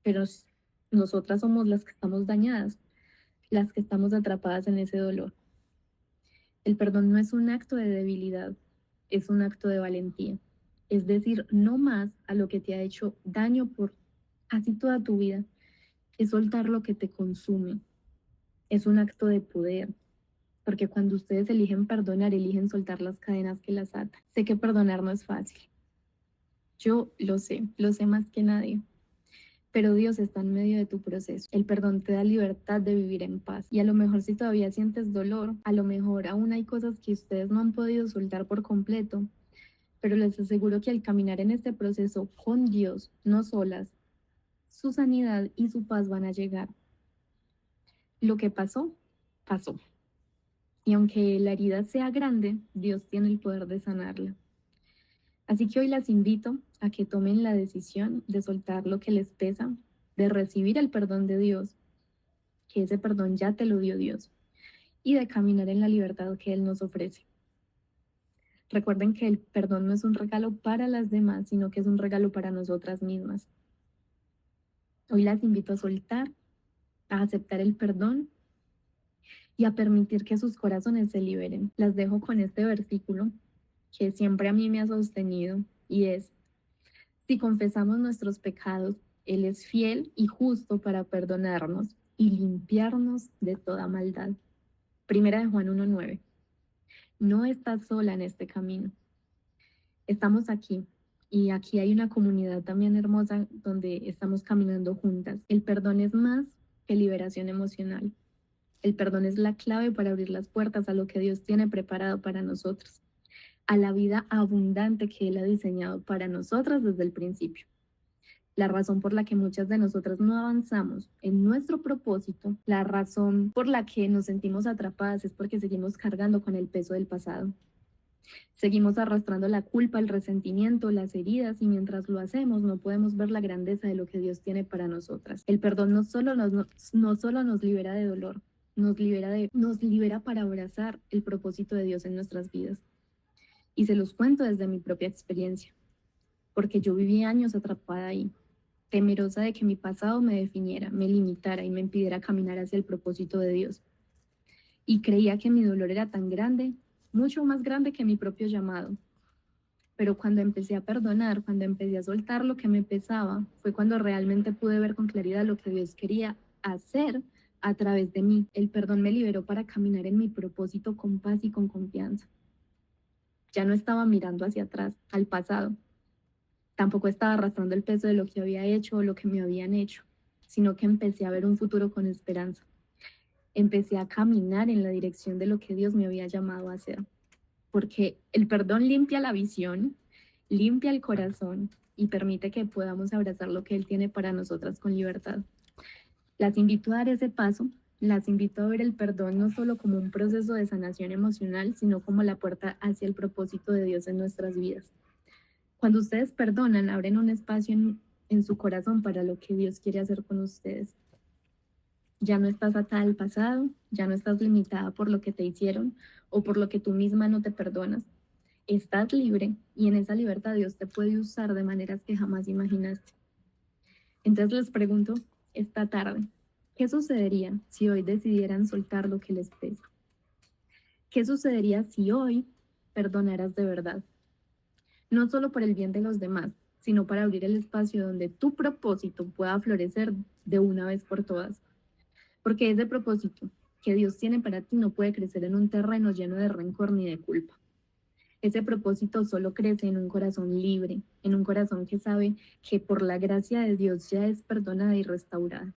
Pero nosotras somos las que estamos dañadas, las que estamos atrapadas en ese dolor. El perdón no es un acto de debilidad, es un acto de valentía. Es decir, no más a lo que te ha hecho daño por casi toda tu vida. Es soltar lo que te consume. Es un acto de poder, porque cuando ustedes eligen perdonar, eligen soltar las cadenas que las atan. Sé que perdonar no es fácil. Yo lo sé más que nadie. pero Dios está en medio de tu proceso. El perdón te da libertad de vivir en paz. Y a lo mejor si todavía sientes dolor, a lo mejor aún hay cosas que ustedes no han podido soltar por completo, pero les aseguro que al caminar en este proceso con Dios, no solas, su sanidad y su paz van a llegar. Lo que pasó, pasó. Y aunque la herida sea grande, Dios tiene el poder de sanarla. Así que hoy las invito a que tomen la decisión de soltar lo que les pesa, de recibir el perdón de Dios, que ese perdón ya te lo dio Dios, y de caminar en la libertad que Él nos ofrece. Recuerden que el perdón no es un regalo para las demás, sino que es un regalo para nosotras mismas. Hoy las invito a soltar, a aceptar el perdón y a permitir que sus corazones se liberen. Las dejo con este versículo que siempre a mí me ha sostenido y es: si confesamos nuestros pecados, Él es fiel y justo para perdonarnos y limpiarnos de toda maldad. Primera de Juan 1:9. No estás sola en este camino. Estamos aquí y aquí hay una comunidad también hermosa donde estamos caminando juntas. El perdón es más que liberación emocional. El perdón es la clave para abrir las puertas a lo que Dios tiene preparado para nosotros, a la vida abundante que Él ha diseñado para nosotras desde el principio. La razón por la que muchas de nosotras no avanzamos en nuestro propósito, la razón por la que nos sentimos atrapadas es porque seguimos cargando con el peso del pasado. Seguimos arrastrando la culpa, el resentimiento, las heridas y mientras lo hacemos no podemos ver la grandeza de lo que Dios tiene para nosotras. El perdón no solo nos libera de dolor, nos libera para abrazar el propósito de Dios en nuestras vidas. Y se los cuento desde mi propia experiencia, porque yo viví años atrapada ahí, temerosa de que mi pasado me definiera, me limitara y me impidiera caminar hacia el propósito de Dios. Y creía que mi dolor era tan grande, mucho más grande que mi propio llamado. Pero cuando empecé a perdonar, cuando empecé a soltar lo que me pesaba, fue cuando realmente pude ver con claridad lo que Dios quería hacer a través de mí. El perdón me liberó para caminar en mi propósito con paz y con confianza. Ya no estaba mirando hacia atrás, al pasado. Tampoco estaba arrastrando el peso de lo que había hecho o lo que me habían hecho, sino que empecé a ver un futuro con esperanza. Empecé a caminar en la dirección de lo que Dios me había llamado a hacer. Porque el perdón limpia la visión, limpia el corazón y permite que podamos abrazar lo que Él tiene para nosotras con libertad. Las invito a dar ese paso, las invito a ver el perdón no solo como un proceso de sanación emocional, sino como la puerta hacia el propósito de Dios en nuestras vidas. Cuando ustedes perdonan, abren un espacio en su corazón para lo que Dios quiere hacer con ustedes. Ya no estás atada al pasado, ya no estás limitada por lo que te hicieron o por lo que tú misma no te perdonas. Estás libre y en esa libertad Dios te puede usar de maneras que jamás imaginaste. Entonces les pregunto esta tarde, ¿qué sucedería si hoy decidieran soltar lo que les pesa? ¿Qué sucedería si hoy perdonaras de verdad? No solo por el bien de los demás, sino para abrir el espacio donde tu propósito pueda florecer de una vez por todas. Porque ese propósito que Dios tiene para ti no puede crecer en un terreno lleno de rencor ni de culpa. Ese propósito solo crece en un corazón libre, en un corazón que sabe que por la gracia de Dios ya es perdonada y restaurada.